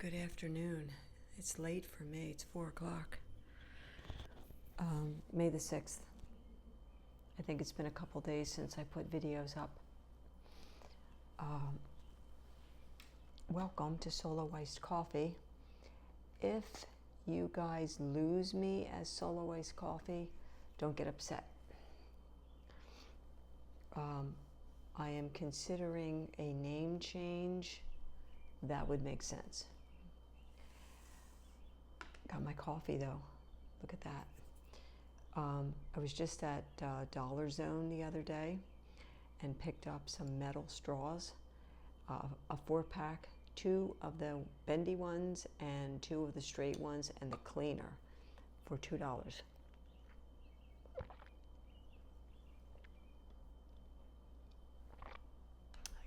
Good afternoon. It's late for me. It's 4 o'clock. May the 6th. I think it's been a couple days since I put videos up. Welcome to Solo Iced Coffee. If you guys lose me as Solo Iced Coffee, don't get upset. I am considering a name change that would make sense. Got my coffee though. Look at that. I was just at Dollar Zone the other day and picked up some metal straws, a 4-pack, 2 of the bendy ones and 2 of the straight ones, and the cleaner for $2.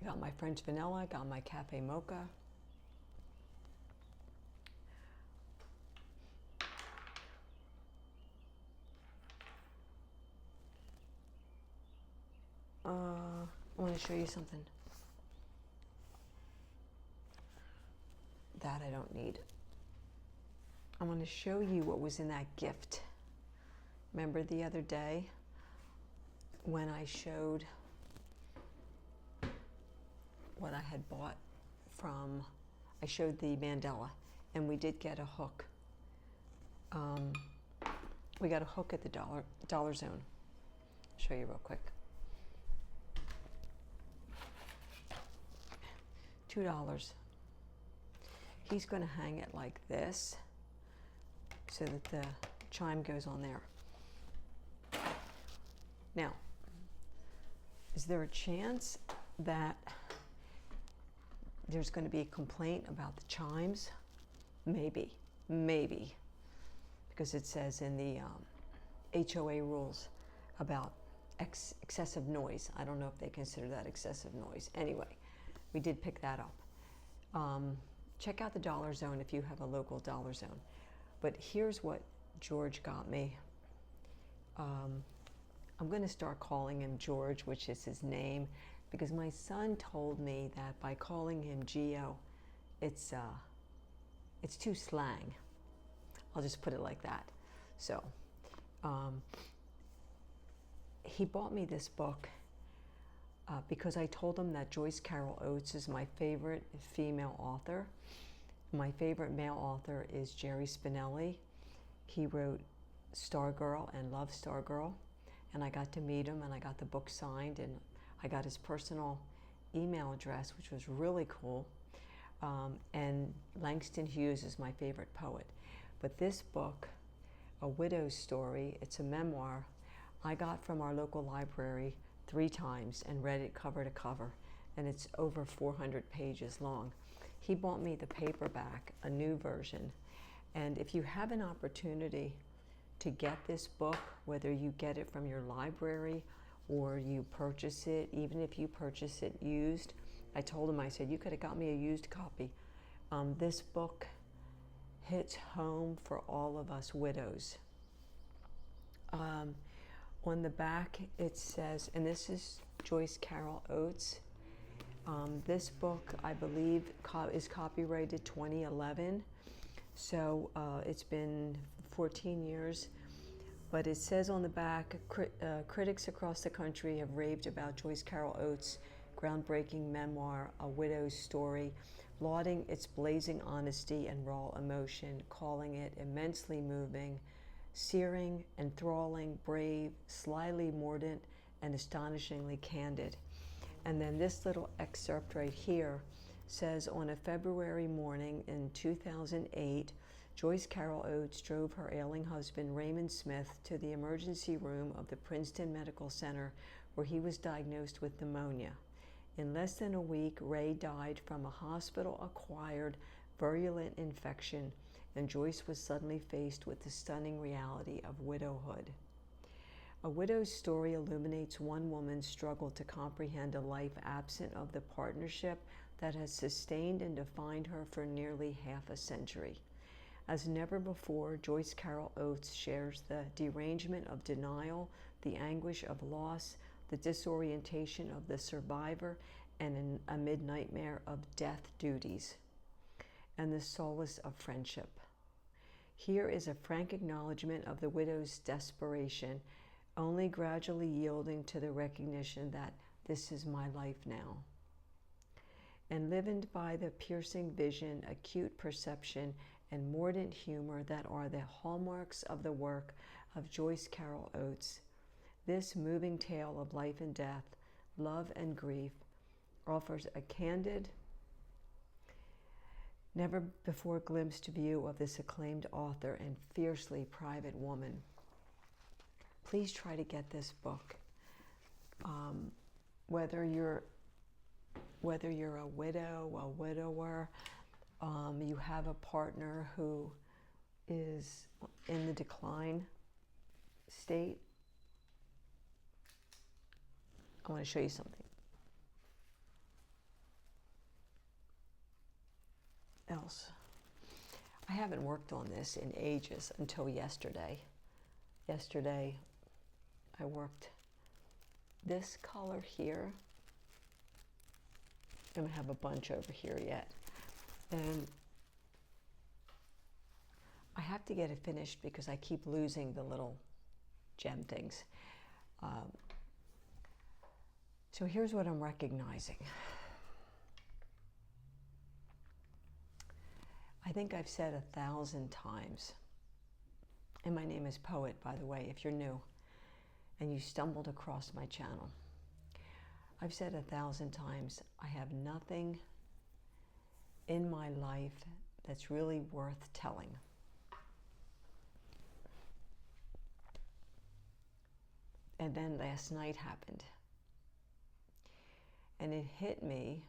I got my French vanilla, got my cafe mocha. I want to show you something that I don't need. I want to show you what was in that gift. Remember the other day when I showed what I had bought from, I showed the mandala, and we did get a hook. We got a hook at the Dollar Zone. I'll show you real quick. $2. He's going to hang it like this so that the chime goes on there. Now, is there a chance that there's going to be a complaint about the chimes? Maybe, because it says in the HOA rules about excessive noise. I don't know if they consider that excessive noise. Anyway, we did pick that up. Check out the Dollar Zone if you have a local Dollar Zone. But here's what George got me. I'm going to start calling him George, which is his name, because my son told me that by calling him Gio, it's too slang. I'll just put it like that. So, he bought me this book because I told him that Joyce Carol Oates is my favorite female author. My favorite male author is Jerry Spinelli. He wrote Stargirl and Love Stargirl, and I got to meet him, and I got the book signed, and I got his personal email address, which was really cool. And Langston Hughes is my favorite poet. But this book, A Widow's Story, it's a memoir, I got from our local library 3 times and read it cover to cover, and it's over 400 pages long. He bought me the paperback, a new version, and if you have an opportunity to get this book, whether you get it from your library or you purchase it, even if you purchase it used, I told him, I said, you could have got me a used copy. This book hits home for all of us widows. On the back it says, and this is Joyce Carol Oates. This book, I believe, is copyrighted 2011, so it's been 14 years. But it says on the back, critics across the country have raved about Joyce Carol Oates' groundbreaking memoir, A Widow's Story, lauding its blazing honesty and raw emotion, calling it immensely moving, searing, enthralling, brave, slyly mordant, and astonishingly candid. And then this little excerpt right here says, on a February morning in 2008, Joyce Carol Oates drove her ailing husband, Raymond Smith, to the emergency room of the Princeton Medical Center, where he was diagnosed with pneumonia. In less than a week, Ray died from a hospital-acquired virulent infection, and Joyce was suddenly faced with the stunning reality of widowhood. A Widow's Story illuminates one woman's struggle to comprehend a life absent of the partnership that has sustained and defined her for nearly half a century. As never before, Joyce Carol Oates shares the derangement of denial, the anguish of loss, the disorientation of the survivor, and amid nightmare of death duties. and the solace of friendship. Here is a frank acknowledgement of the widow's desperation, only gradually yielding to the recognition that this is my life now. Enlivened by the piercing vision, acute perception, and mordant humor that are the hallmarks of the work of Joyce Carol Oates, this moving tale of life and death, love and grief, offers a candid, never before glimpsed view of this acclaimed author and fiercely private woman. Please try to get this book. Whether you're a widow, a widower, you have a partner who is in the decline state. I want to show you something else. I haven't worked on this in ages until yesterday. Yesterday, I worked this color here. I'm going to have a bunch over here yet. And I have to get it finished because I keep losing the little gem things. So here's what I'm recognizing. I think I've said 1,000 times, and my name is Poet, by the way, if you're new and you stumbled across my channel. I've said 1,000 times, I have nothing in my life that's really worth telling. And then last night happened. And it hit me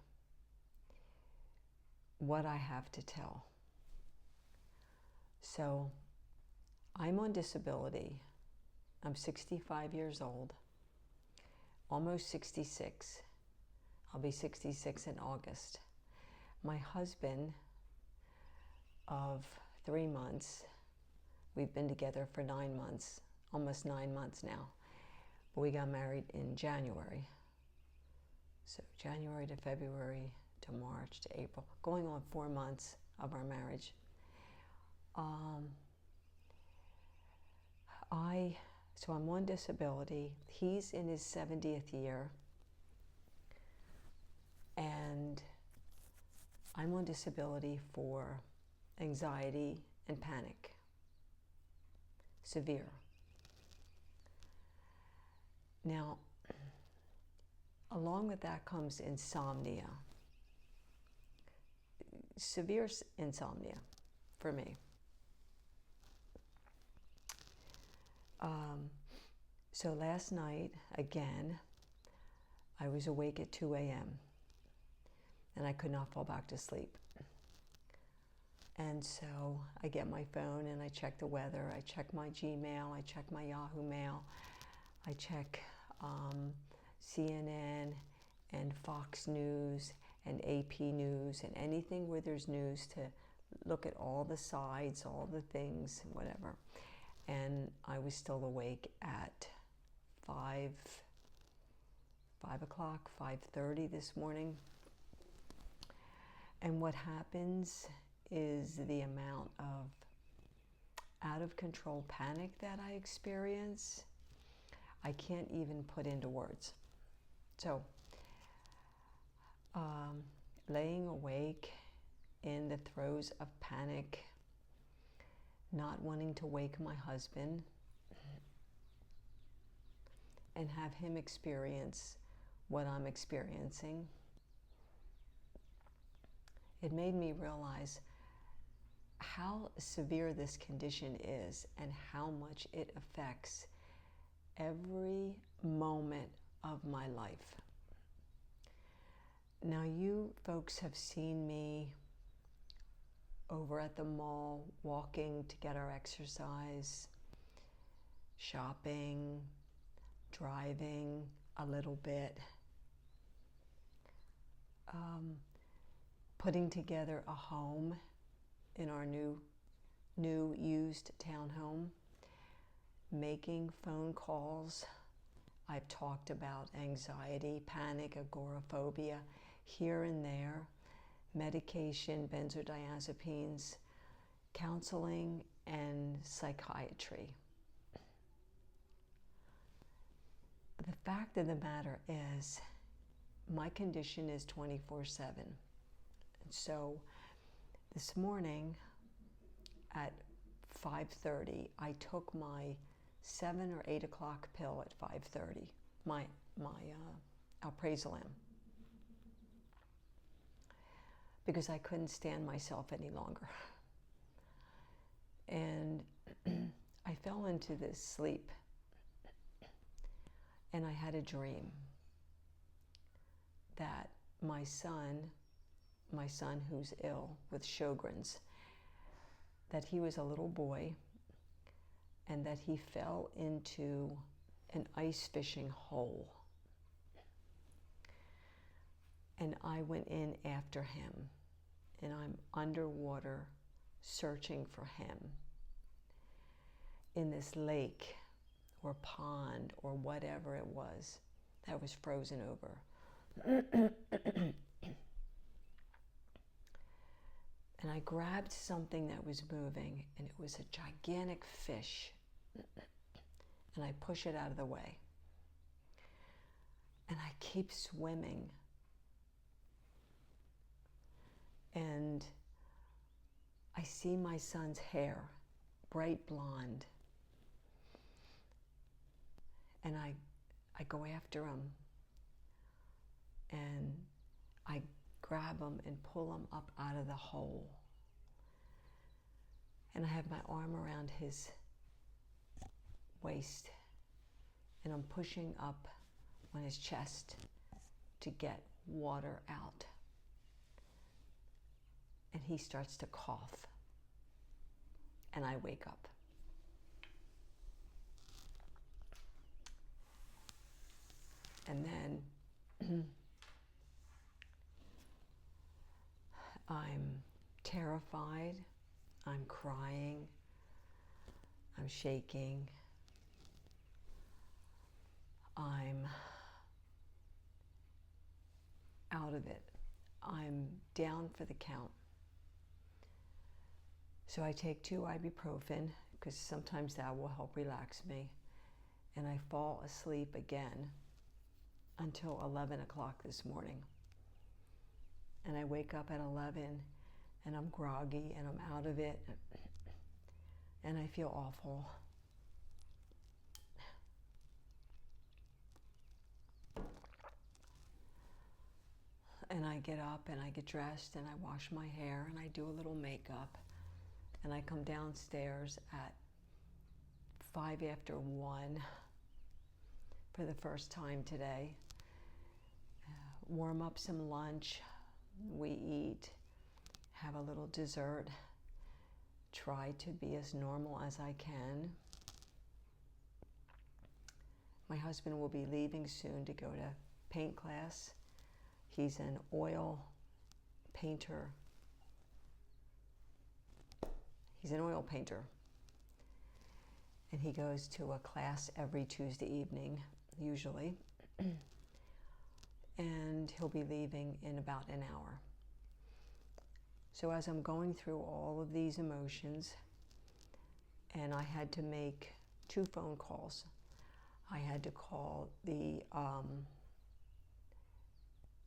what I have to tell. So I'm on disability. I'm 65 years old, almost 66. I'll be 66 in August. My husband of 3 months, we've been together for 9 months, almost 9 months now. But we got married in January. So January to February to March to April, going on 4 months of our marriage. So I'm on disability. He's in his 70th year. And I'm on disability for anxiety and panic. Severe. Now, along with that comes insomnia. Severe insomnia for me. So last night, again, I was awake at 2 a.m. and I could not fall back to sleep. And so I get my phone and I check the weather, I check my Gmail, I check my Yahoo Mail, I check CNN and Fox News and AP News and anything where there's news to look at all the sides, all the things, whatever. And I was still awake at 5 o'clock, 5:30 this morning. And what happens is the amount of out of control panic that I experience, I can't even put into words. So, laying awake in the throes of panic, not wanting to wake my husband and have him experience what I'm experiencing, it made me realize how severe this condition is and how much it affects every moment of my life. Now, you folks have seen me over at the mall, walking to get our exercise, shopping, driving a little bit, putting together a home in our new used townhome, making phone calls. I've talked about anxiety, panic, agoraphobia here and there, medication, benzodiazepines, counseling, and psychiatry. The fact of the matter is, my condition is 24/7. So this morning at 5:30, I took my 7 or 8 o'clock pill at 5:30, my alprazolam, because I couldn't stand myself any longer. And I fell into this sleep, and I had a dream that my son who's ill with Sjogren's, that he was a little boy and that he fell into an ice fishing hole. And I went in after him, and I'm underwater searching for him in this lake or pond or whatever it was that was frozen over. And I grabbed something that was moving, and it was a gigantic fish. And I push it out of the way. And I keep swimming. And I see my son's hair, bright blonde. And I go after him. And I grab him and pull him up out of the hole. And I have my arm around his waist, and I'm pushing up on his chest to get water out. And he starts to cough, and I wake up. And then I'm terrified, I'm crying, I'm shaking, I'm out of it. I'm down for the count. So I take 2 ibuprofen, because sometimes that will help relax me, and I fall asleep again until 11 o'clock this morning. And I wake up at 11, and I'm groggy, and I'm out of it, and I feel awful. And I get up, and I get dressed, and I wash my hair, and I do a little makeup, and I come downstairs at 5 after 1 for the first time today. Warm up some lunch, we eat, have a little dessert, try to be as normal as I can. My husband will be leaving soon to go to paint class. He's an oil painter. He's an oil painter. And he goes to a class every Tuesday evening, usually. And he'll be leaving in about an hour. So as I'm going through all of these emotions, and I had to make 2 phone calls. I had to call the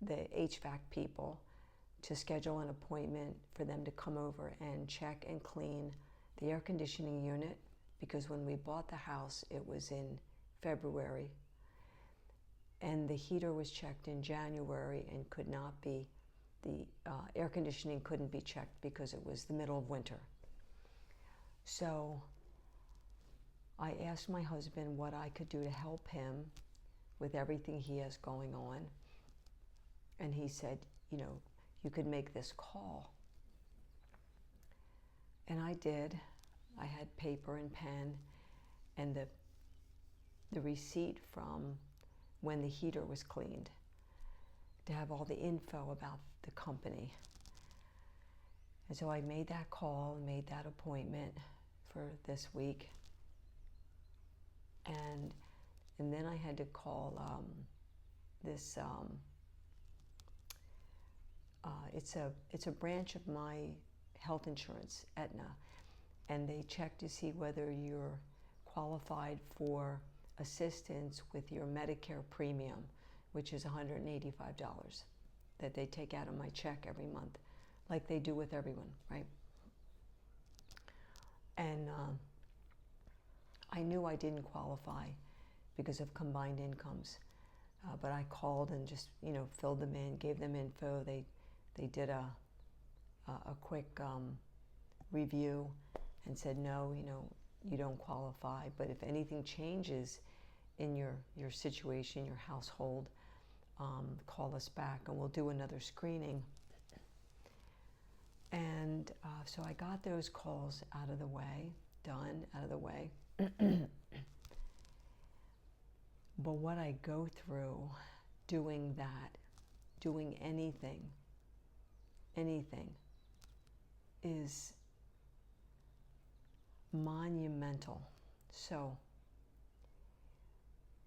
HVAC people to schedule an appointment for them to come over and check and clean the air conditioning unit, because when we bought the house, it was in February, and the heater was checked in January and could not be, the air conditioning couldn't be checked because it was the middle of winter. So I asked my husband what I could do to help him with everything he has going on. And he said, you know, you could make this call. And I did. I had paper and pen and the receipt from when the heater was cleaned, to have all the info about the company. And so I made that call, made that appointment for this week. And then I had to call this it's a branch of my health insurance, Aetna, and they check to see whether you're qualified for assistance with your Medicare premium, which is $185 that they take out of my check every month, like they do with everyone, right? And I knew I didn't qualify because of combined incomes, but I called and just, filled them in, gave them info. They did a quick review and said, no, you don't qualify, but if anything changes in your situation, your household, call us back and we'll do another screening. And so I got those calls out of the way. But what I go through doing that, doing anything, is monumental. So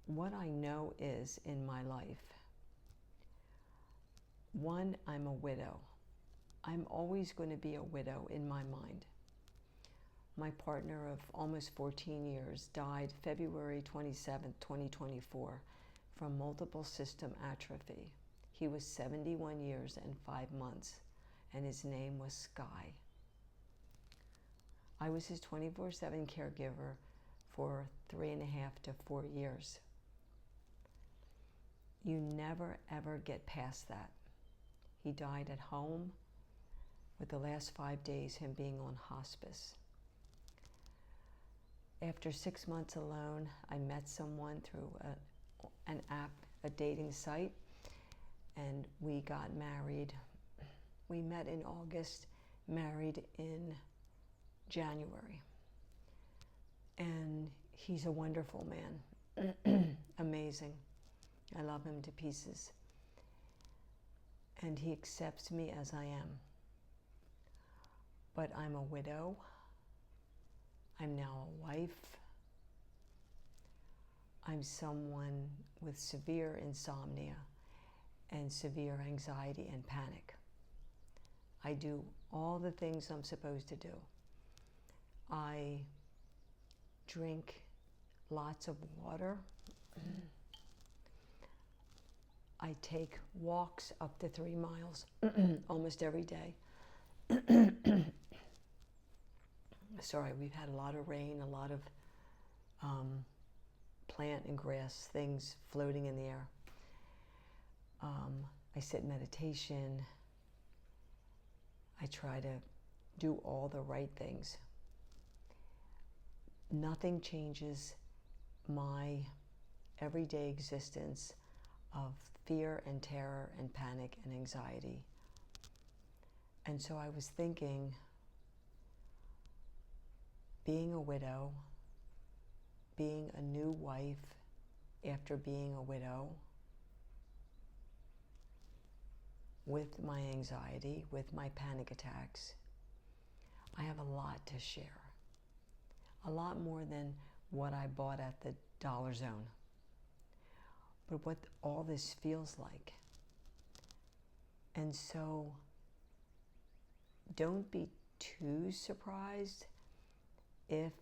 what I know is in my life, one, I'm a widow. I'm always going to be a widow in my mind. My partner of almost 14 years died February 27, 2024 from multiple system atrophy. He was 71 years and 5 months, and his name was Sky. I was his 24/7 caregiver for 3.5 to 4 years. You never, ever get past that. He died at home, with the last 5 days him being on hospice. After 6 months alone, I met someone through an app, a dating site, and we got married. We met in August, married in January. And he's a wonderful man, amazing. I love him to pieces. And he accepts me as I am. But I'm a widow. I'm now a wife. I'm someone with severe insomnia and severe anxiety and panic. I do all the things I'm supposed to do. I drink lots of water. I take walks up to 3 miles almost every day. Sorry, we've had a lot of rain, a lot of plant and grass things floating in the air. I sit in meditation. I try to do all the right things. Nothing changes my everyday existence of fear and terror and panic and anxiety. And so I was thinking, being a widow, being a new wife after being a widow, with my anxiety, with my panic attacks, I have a lot to share. A lot more than what I bought at the Dollar Zone. But what all this feels like. And so don't be too surprised if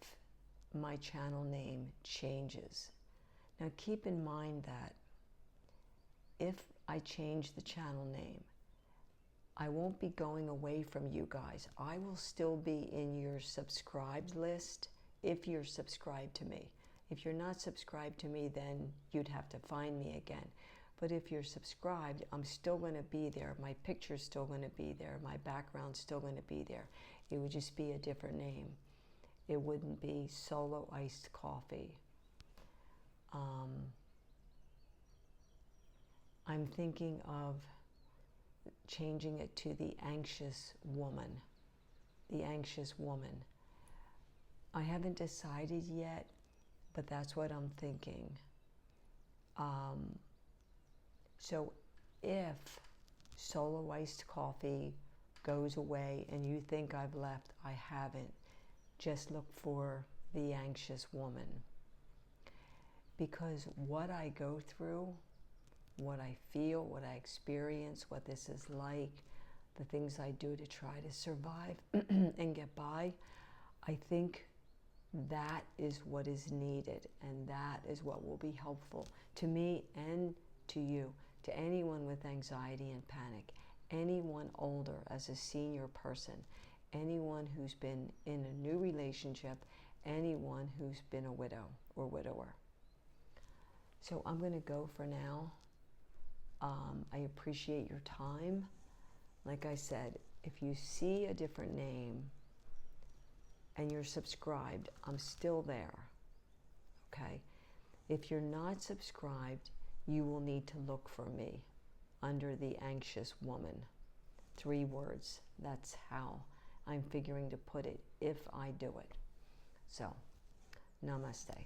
my channel name changes. Now keep in mind that if I change the channel name, I won't be going away from you guys. I will still be in your subscribed list if you're subscribed to me. If you're not subscribed to me, then you'd have to find me again. But if you're subscribed, I'm still going to be there. My picture's still going to be there. My background's still going to be there. It would just be a different name. It wouldn't be Solo Iced Coffee. I'm thinking of changing it to the Anxious Woman. The Anxious Woman. I haven't decided yet, but that's what I'm thinking. So if Solo Iced Coffee goes away and you think I've left, I haven't. Just look for the Anxious Woman. Because what I go through, what I feel, what I experience, what this is like, the things I do to try to survive and get by, I think that is what is needed, and that is what will be helpful to me and to you, to anyone with anxiety and panic, anyone older as a senior person, anyone who's been in a new relationship, anyone who's been a widow or widower. So I'm going to go for now. I appreciate your time. Like I said, if you see a different name and you're subscribed, I'm still there, okay? If you're not subscribed, you will need to look for me under the anxious woman. 3 words. That's how I'm figuring to put it if I do it. So, namaste.